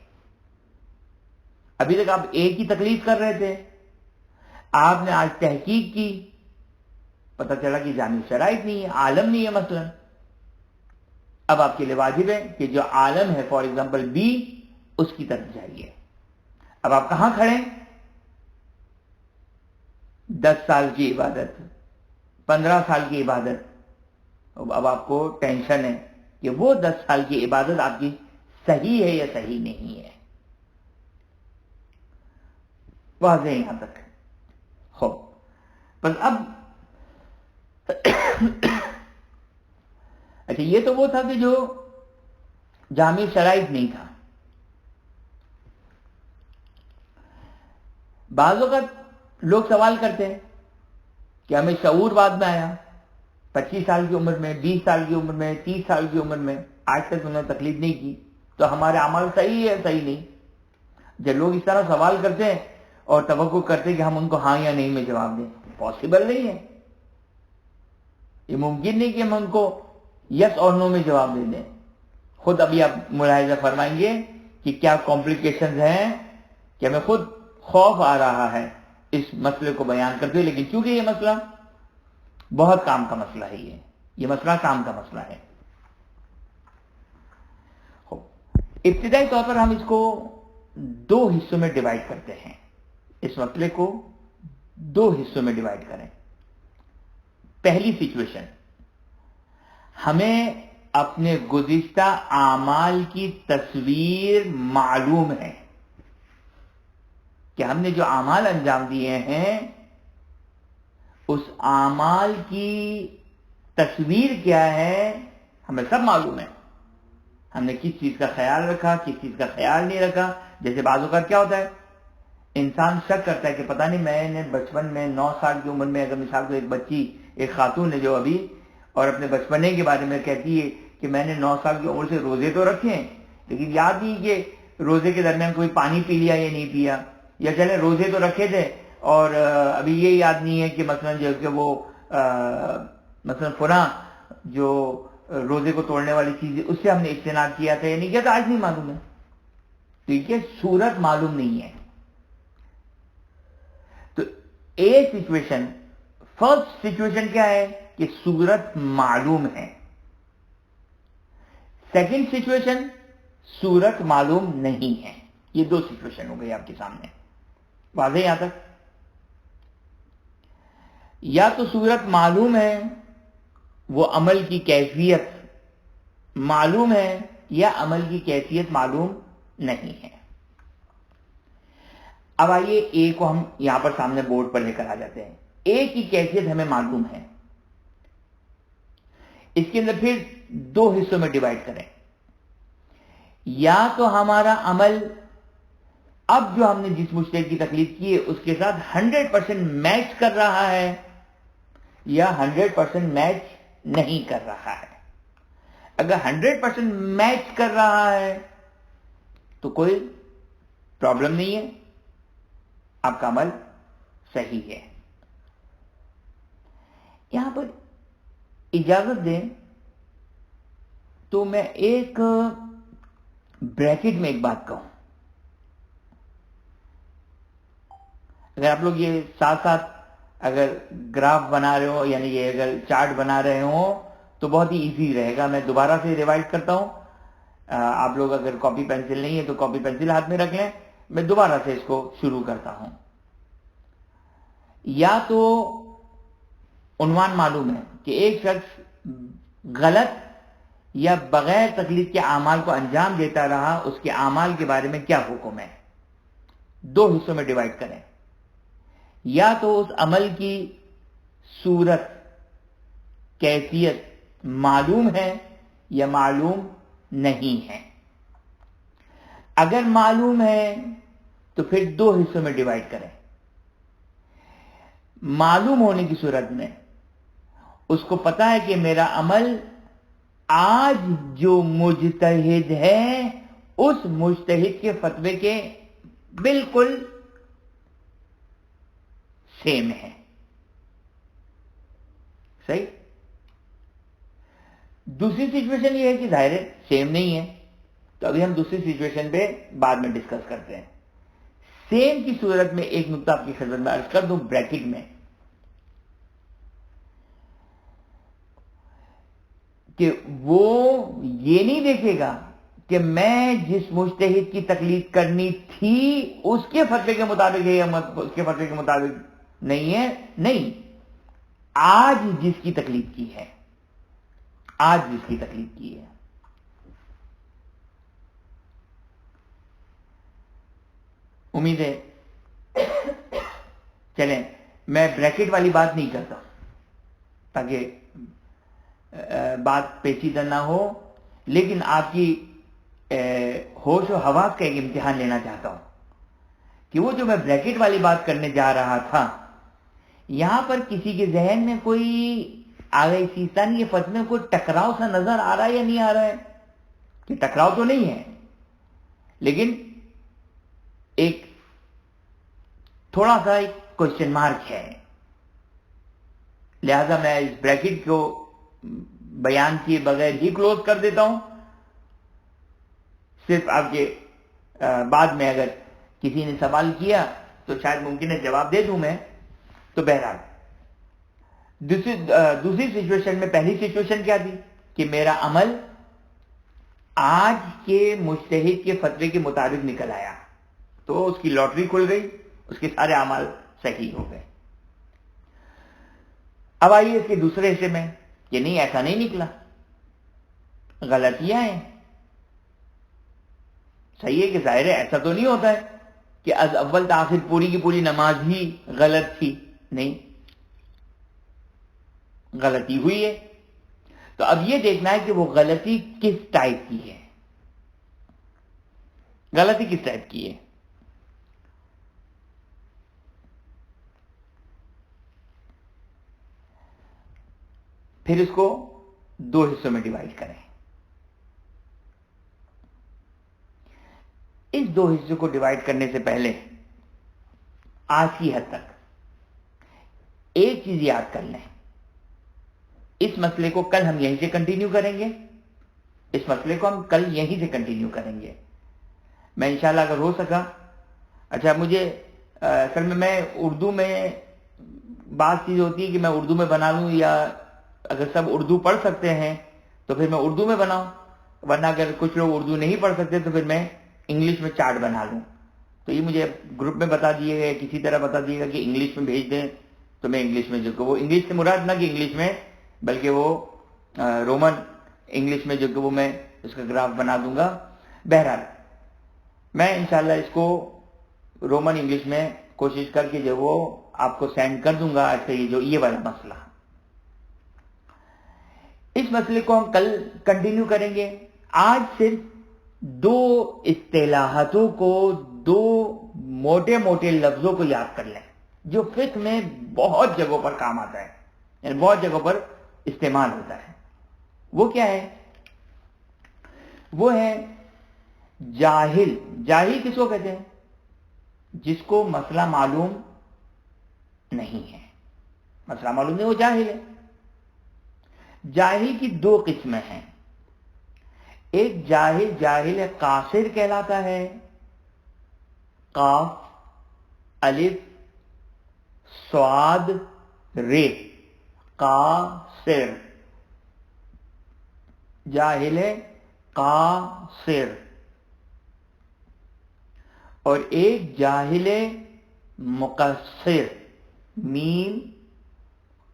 ابھی تک آپ ایک کی تقلید کر رہے تھے، آپ نے آج تحقیق کی، پتہ چلا کہ جامع شرائط نہیں ہے، عالم نہیں ہے مثلا. اب آپ کے لیے واجب ہے کہ جو عالم ہے فار ایگزامپل بی اس کی طرف جائیے. اب آپ کہاں کھڑے ہیں؟ 10 سال کی عبادت، 15 سال کی عبادت. اب آپ کو ٹینشن ہے کہ وہ 10 سال کی عبادت آپ کی صحیح ہے یا صحیح نہیں ہے. واضح یہاں تک ہو. بس اب اچھا یہ تو وہ تھا کہ جو جامع شرائط نہیں تھا. بعض اوقات لوگ سوال کرتے ہیں کہ ہمیں شعور بعد میں آیا، 25 سال کی عمر میں، 20 سال کی عمر میں، 30 سال کی عمر میں، آج تک انہوں نے تقلید نہیں کی تو ہمارے عمل صحیح ہے صحیح نہیں. جب لوگ اس طرح سوال کرتے ہیں اور توقع کرتے ہیں کہ ہم ان کو ہاں یا نہیں میں جواب دیں، پاسبل نہیں ہے. یہ ممکن نہیں کہ ہم ان کو یس اور نو میں جواب دے دیں. خود ابھی آپ ملاحظہ فرمائیں گے کہ کیا کمپلیکیشنز ہیں کہ ہمیں خود خوف آ رہا ہے اس مسئلے کو بیان کرتے ہوئے. لیکن چونکہ یہ مسئلہ بہت کام کا مسئلہ ہے، یہ مسئلہ کام کا مسئلہ ہے. ابتدائی طور پر ہم اس کو 2 حصوں میں ڈیوائیڈ کرتے ہیں. اس مسئلے کو 2 حصوں میں ڈیوائیڈ کریں. پہلی سچویشن، ہمیں اپنے گزشتہ اعمال کی تصویر معلوم ہے کہ ہم نے جو اعمال انجام دیے ہیں اس اعمال کی تصویر کیا ہے ہمیں سب معلوم ہے. ہم نے کس چیز کا خیال رکھا، کس چیز کا خیال نہیں رکھا. جیسے بعض اوقات کیا ہوتا ہے، انسان شک کرتا ہے کہ پتہ نہیں میں نے بچپن میں 9 سال کی عمر میں، اگر مثال کو ایک بچی، ایک خاتون ہے جو ابھی اور اپنے بچپنے کے بارے میں کہتی ہے کہ میں نے 9 سال کی عمر سے روزے تو رکھے ہیں لیکن یاد نہیں کہ روزے کے درمیان کوئی پانی پی لیا یا نہیں پیا، یا چلے روزے تو رکھے تھے اور ابھی یہ یاد نہیں ہے کہ مثلا جو کہ وہ مثلا فلاں جو روزے کو توڑنے والی چیز ہے اس سے ہم نے اجتناب کیا تھا یا نہیں کیا تھا آج نہیں معلوم ہے. ٹھیک ہے، صورت معلوم نہیں ہے. تو ایک سچویشن، فرسٹ سچویشن کیا ہے کہ صورت معلوم ہے. سیکنڈ سچویشن، صورت معلوم نہیں ہے. یہ 2 سچویشن ہو گئی آپ کے سامنے. واضح یہاں تک؟ یا تو صورت معلوم ہے، وہ عمل کی کیفیت معلوم ہے، یا عمل کی کیفیت معلوم نہیں ہے. اب آئیے اے کو ہم یہاں پر سامنے بورڈ پر لے کر آ جاتے ہیں. اے کی کیفیت ہمیں معلوم ہے. اس کے اندر پھر 2 حصوں میں ڈیوائیڈ کریں. یا تو ہمارا عمل اب جو ہم نے جس مجتہد کی تقلید کی ہے اس کے ساتھ 100% میچ کر رہا ہے یا 100% میچ نہیں کر رہا ہے. اگر 100% میچ کر رہا ہے تو کوئی پرابلم نہیں ہے، آپ کا عمل صحیح ہے. یہاں پر اجازت دیں تو میں ایک بریکٹ میں ایک بات کہوں. اگر آپ لوگ یہ ساتھ ساتھ اگر گراف بنا رہے ہو، یعنی یہ اگر چارٹ بنا رہے ہو تو بہت ہی ایزی رہے گا. میں دوبارہ سے ریوائز کرتا ہوں. آپ لوگ اگر کاپی پینسل نہیں ہے تو کاپی پینسل ہاتھ میں رکھ لیں. میں دوبارہ سے اس کو شروع کرتا ہوں. یا تو عنوان معلوم ہے کہ ایک شخص غلط یا بغیر تقلید کے اعمال کو انجام دیتا رہا، اس کے اعمال کے بارے میں کیا حکم ہے. دو حصوں میں ڈیوائڈ کریں. یا تو اس عمل کی صورت کیفیت معلوم ہے یا معلوم نہیں ہے. اگر معلوم ہے تو پھر دو حصوں میں ڈیوائڈ کریں. معلوم ہونے کی صورت میں اس کو پتا ہے کہ میرا عمل آج جو مجتہد ہے اس مجتہد کے فتوے کے بالکل سیم ہے. صحیح. دوسری سچویشن یہ ہے کہ ظاہر ہے سیم نہیں ہے، تو ابھی ہم دوسری سچویشن پہ بعد میں ڈسکس کرتے ہیں. سیم کی صورت میں ایک نقطہ آپ کی خدمت میں عرض کر دوں بریکٹ میں، کہ وہ یہ نہیں دیکھے گا کہ میں جس مجتہد کی تقلید کرنی تھی اس کے فتوے کے مطابق ہے یا اس کے فتوے کے مطابق نہیں ہے. نہیں، آج جس کی تقلید کی ہے، آج جس کی تقلید کی ہے. امید ہے. چلیں میں بریکٹ والی بات نہیں کرتا تاکہ بات پیچیدہ نہ ہو، لیکن آپ کی ہوش و حواس کا ایک امتحان لینا چاہتا ہوں کہ وہ جو میں بریکٹ والی بات کرنے جا رہا تھا، یہاں پر کسی کے ذہن میں کوئی آگے سیستانی کے فتوے میں کوئی ٹکراؤ سا نظر آ رہا ہے یا نہیں آ رہا ہے؟ کہ ٹکراؤ تو نہیں ہے، لیکن ایک تھوڑا سا ایک کوشچن مارک ہے. لہذا میں اس بریکٹ کو بیان کیے بغیر ہی کلوز کر دیتا ہوں. صرف آپ کے بعد میں اگر کسی نے سوال کیا تو شاید ممکن ہے جواب دے دوں میں. تو بہرحال دوسری سچویشن میں پہلی سچویشن کیا تھی کہ میرا عمل آج کے مجتہد کے فتوے کے مطابق نکل آیا، تو اس کی لاٹری کھل گئی، اس کے سارے اعمال صحیح ہو گئے. اب آئیے اس کے دوسرے حصے میں کہ نہیں ایسا نہیں نکلا، غلطیاں ہیں. صحیح ہے کہ ظاہر ہے ایسا تو نہیں ہوتا ہے کہ از اول تاخیر پوری کی پوری نماز ہی غلط تھی. نہیں، غلطی ہوئی ہے. تو اب یہ دیکھنا ہے کہ وہ غلطی کس ٹائپ کی ہے. غلطی کس ٹائپ کی ہے؟ پھر اس کو دو حصوں میں ڈیوائڈ کریں. اس دو حصوں کو ڈیوائڈ کرنے سے پہلے آج کی حد تک ایک چیز یاد کر لیں. اس مسئلے کو کل ہم یہیں سے کنٹینیو کریں گے. اس مسئلے کو ہم کل یہیں سے کنٹینیو کریں گے. میں انشاءاللہ اگر ہو سکا، اچھا مجھے اصل میں اردو میں بات چیز ہوتی ہے کہ میں اردو میں بنا لوں، یا اگر سب اردو پڑھ سکتے ہیں تو پھر میں اردو میں بناؤں، ورنہ اگر کچھ لوگ اردو نہیں پڑھ سکتے تو پھر میں انگلش میں چارٹ بنا لوں. تو یہ مجھے گروپ میں بتا دیے گا، کسی طرح بتا دیے گا کہ انگلش میں بھیج دیں، تو میں انگلش میں جو کہ وہ انگلش سے مراد نہ کہ انگلش میں بلکہ وہ رومن انگلش میں جو کہ وہ میں اس کا گراف بنا دوں گا. بہرحال میں انشاءاللہ اس کو رومن انگلش میں کوشش کر کے جو وہ آپ کو سینڈ کر دوں گا. ایسے یہ والا مسئلہ، اس مسئلے کو ہم کل کنٹینیو کریں گے. آج صرف دو اصطلاحاتوں کو، دو موٹے موٹے لفظوں کو یاد کر لیں جو فقہ میں بہت جگہوں پر کام آتا ہے، یعنی بہت جگہوں پر استعمال ہوتا ہے. وہ کیا ہے؟ وہ ہے جاہل. جاہل کس کو کہتے ہیں؟ جس کو مسئلہ معلوم نہیں ہے. مسئلہ معلوم نہیں، وہ جاہل ہے. جاہل کی دو قسمیں ہیں. ایک جاہل قاصر کہلاتا ہے، قاف الف صاد ر، قاصر. جاہل قاصر. اور ایک جاہل مقصر، میم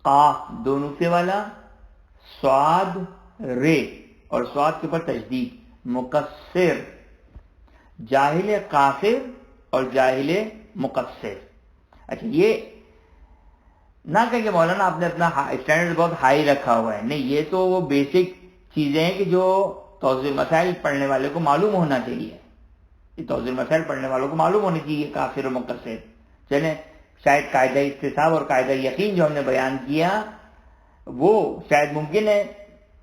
قاف دو نقطے والا، صاد ر اور سواد کے اوپر تشدید، مقصر. جاہل قاصر اور جاہل مقصر. اچھا، یہ نہ کہ مولانا آپ نے اپنا اسٹینڈرڈ بہت ہائی رکھا ہوا ہے، نہیں، یہ تو وہ بیسک چیزیں ہیں کہ جو توضیح مسائل پڑھنے والے کو معلوم ہونا چاہیے. یہ توضیح مسائل پڑھنے والوں کو معلوم ہونا چاہیے کافر و مقصر. چلیں، شاید قاعدہ استصحاب اور قاعدہ یقین جو ہم نے بیان کیا وہ شاید ممکن ہے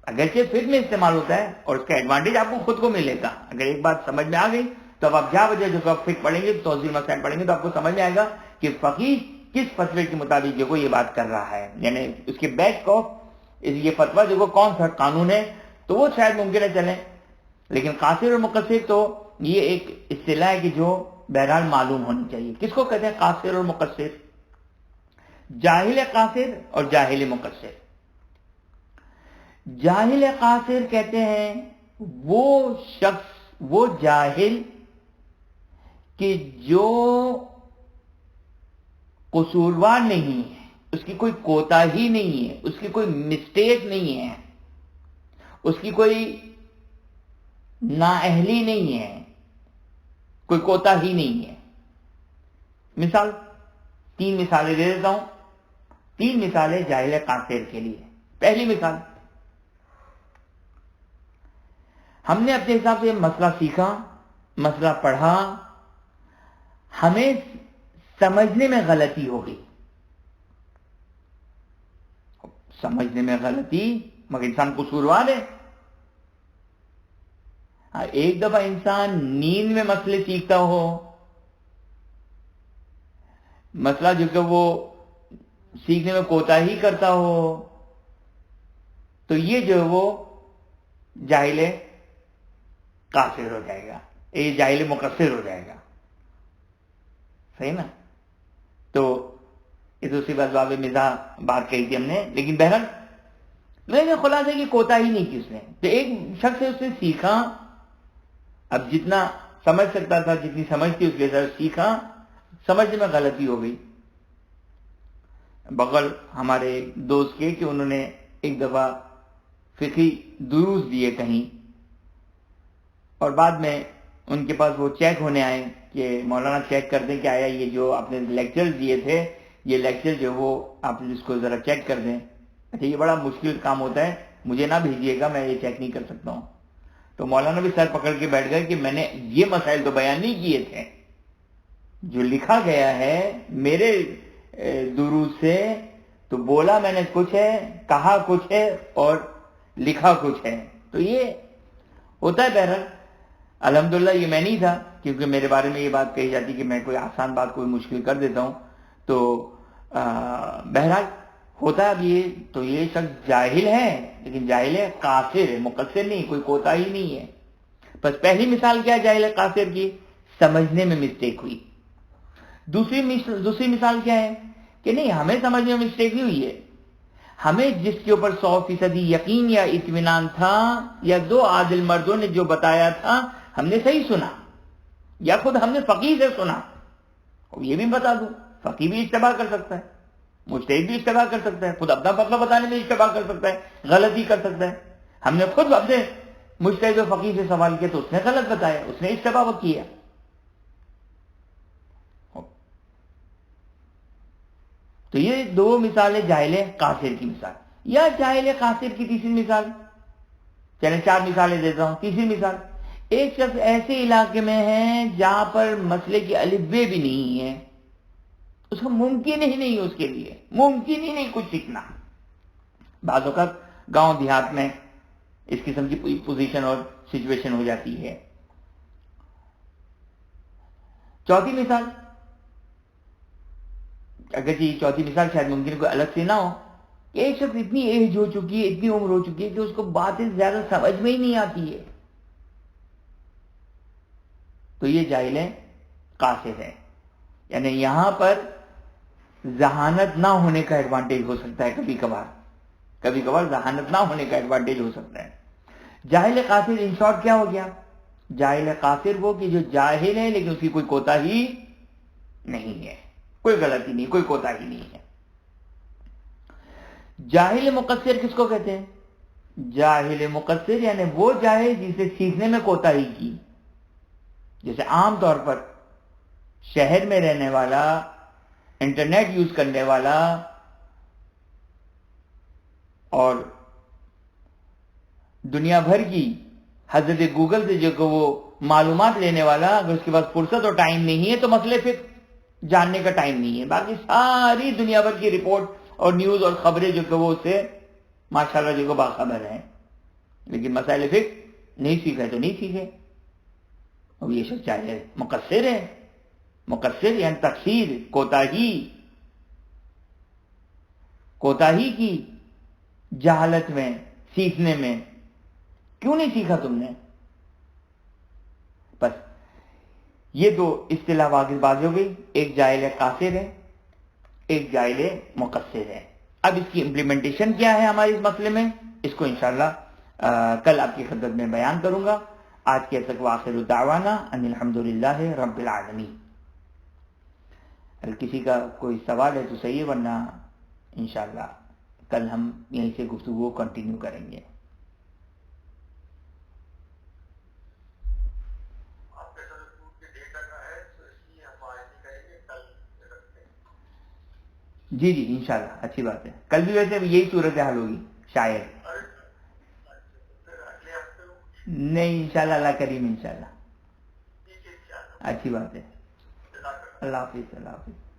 اگرچہ فقہ میں استعمال ہوتا ہے، اور اس کا ایڈوانٹیج آپ کو خود کو ملے گا. اگر ایک بات سمجھ میں آ گئی تو اب آپ جا بجے جو فقہ پڑھیں گے، توضیح مسائل پڑھیں گے، تو آپ کو سمجھ میں آئے گا کہ فقیہ کس فتوے کے مطابق جو یہ بات کر رہا ہے، یعنی اس کے بیک آف یہ فتویٰ جو کون سا قانون ہے، تو وہ شاید ممکن ہے چلیں. لیکن قاصر اور مقصر تو یہ ایک اصطلاح ہے کہ جو بہرحال معلوم ہونی چاہیے. کس کو کہتے ہیں قاصر اور مقصر؟ جاہل قاصر اور جاہل مقصر. جاہل قاصر کہتے ہیں وہ شخص، وہ جاہل کہ جو قصوروار نہیں ہے، اس کی کوئی کوتاہی نہیں ہے، اس کی کوئی مسٹیک نہیں ہے، اس کی کوئی نااہلی نہیں ہے، کوئی کوتاہی نہیں ہے. مثال 3 مثالیں دے دیتا ہوں. 3 مثالیں جاہل قاصر کے لیے. پہلی مثال، ہم نے اپنے حساب سے مسئلہ سیکھا، مسئلہ پڑھا، ہمیں سمجھنے میں غلطی ہو گئی. سمجھنے میں غلطی، مگر انسان قصوروار ہے. ایک دفعہ انسان نیند میں مسئلے سیکھتا ہو، مسئلہ جو کہ وہ سیکھنے میں کوتاہی کرتا ہو، تو یہ جو وہ جاہل قاصر ہو جائے گا، یہ جاہل مقصر ہو جائے گا. صحیح نا؟ تو یہ دوسری بات باب مزاح بات کہی تھی ہم نے، لیکن بہرحال میں نے خلاصہ کی کوتاہی نہیں کی اس نے. تو ایک شخص اس نے سیکھا، اب جتنا سمجھ سکتا تھا، جتنی سمجھ تھی اس کے ساتھ سیکھا، سمجھنے میں غلطی ہو گئی. بغل ہمارے دوست کے کہ انہوں نے ایک دفعہ فقہی دروس دیے کہیں، اور بعد میں ان کے پاس وہ چیک ہونے آئے کہ مولانا چیک کر دیں کہ آیا یہ جو آپ نے لیکچر دیے تھے، یہ لیکچر جو وہ آپ اس کو ذرا چیک کر دیں. اچھا، یہ بڑا مشکل کام ہوتا ہے، مجھے نہ بھیجیے گا، میں یہ چیک نہیں کر سکتا ہوں. تو مولانا بھی سر پکڑ کے بیٹھ گئے کہ میں نے یہ مسائل تو بیان نہیں کیے تھے، جو لکھا گیا ہے میرے دروس سے، تو بولا میں نے کچھ ہے، کہا کچھ ہے اور لکھا کچھ ہے. تو یہ ہوتا ہے. بہرحال الحمدللہ یہ میں نہیں تھا، کیونکہ میرے بارے میں یہ بات کہی جاتی کہ میں کوئی آسان بات کوئی مشکل کر دیتا ہوں. تو بہرحال ہوتا ہے. اب یہ تو یہ شخص جاہل ہے، لیکن جاہل ہے قاصر ہے، مقصر نہیں، کوئی کوتاہی نہیں ہے. بس پہلی مثال کیا ہے جاہل قاصر کی؟ سمجھنے میں مسٹیک ہوئی. دوسری مثال کیا ہے کہ نہیں، ہمیں سمجھنے میں مسٹیک نہیں ہوئی ہے، ہمیں جس کے اوپر 100% یقین یا اطمینان تھا، یا 2 عادل مردوں نے جو بتایا تھا ہم نے صحیح سنا، یا خود ہم نے فقیہ سے سنا. یہ بھی بتا دوں، فقیہ بھی اشتباہ کر سکتا ہے، مجتہد بھی اشتباہ کر سکتا ہے، خود اپنا فتویٰ بتانے میں اشتباہ کر سکتا ہے، غلطی کر سکتا ہے. ہم نے خود اپنے مجتہد و فقیہ سے سوال کیا تو اس نے غلط بتایا، اس نے اشتباہ کیا. تو یہ 2 مثالیں جاہل قاصر کی مثال. یا جاہل قاصر کی تیسری مثال، چلیں 4 مثالیں دیتا ہوں. تیسری مثال، ایک شخص ایسے علاقے میں ہے جہاں پر مسئلے کی الف بے بھی نہیں ہے، اس کا ممکن ہی نہیں، اس کے لیے ممکن ہی نہیں کچھ سیکھنا. بعض اوقات گاؤں دیہات میں اس قسم کی پوزیشن اور سچویشن ہو جاتی ہے. چوتھی مثال، اگرچہ یہ چوتھی مثال شاید ممکن کوئی الگ سے نہ ہو، کہ ایک شخص اتنی ایج ہو چکی ہے، اتنی عمر ہو چکی ہے کہ اس کو باتیں زیادہ سمجھ میں ہی نہیں آتی ہے، تو یہ جاہل قاصر ہے. یعنی یہاں پر ذہانت نہ ہونے کا ایڈوانٹیج ہو سکتا ہے، کبھی کبھار ذہانت نہ ہونے کا ایڈوانٹیج ہو سکتا ہے. جاہل قاصر ان شارٹ کیا ہو گیا؟ جاہل قاصر وہ کہ جو جاہل ہے لیکن اس کی کوئی کوتاہی نہیں ہے، کوئی غلطی نہیں، کوئی کوتاہی نہیں ہے. جاہل مقصر کس کو کہتے ہیں؟ جاہل مقصر یعنی وہ جاہل جسے سیکھنے میں کوتاہی کی. جیسے عام طور پر شہر میں رہنے والا، انٹرنیٹ یوز کرنے والا اور دنیا بھر کی حضرت گوگل سے جو کہ وہ معلومات لینے والا، اگر اس کے پاس فرصت اور ٹائم نہیں ہے تو مسئلے پھر جاننے کا ٹائم نہیں ہے. باقی ساری دنیا بھر کی رپورٹ اور نیوز اور خبریں جو کہ وہ اس سے ماشاءاللہ جو کہ باخبر ہیں، لیکن مسائل فقہ نہیں سیکھے تو نہیں سیکھے. اب یہ شخص چاہے مقصر ہے، مقصر یعنی تقصیر، کوتاہی کی جہالت میں، سیکھنے میں. کیوں نہیں سیکھا تم نے؟ بس یہ دو اصطلاح واضح ہو گئی، ایک جاہل قاصر ہے، ایک جاہل مقصر ہے. اب اس کی امپلیمنٹیشن کیا ہے ہمارے اس مسئلے میں، اس کو انشاءاللہ کل آپ کی خدمت میں بیان کروں گا. آج کے تک وآخر دعوانا ان الحمدللہ رب العالمین. اگر کسی کا کوئی سوال ہے تو صحیح ہے، ورنہ انشاءاللہ کل ہم یہیں سے گفتگو کنٹینیو کریں گے. جی جی انشاءاللہ، اچھی بات ہے. کل بھی ویسے یہی صورتحال ہوگی شاید. نہیں انشاءاللہ، اللہ کریم انشاءاللہ. اچھی بات ہے. اللہ حافظ. اللہ حافظ.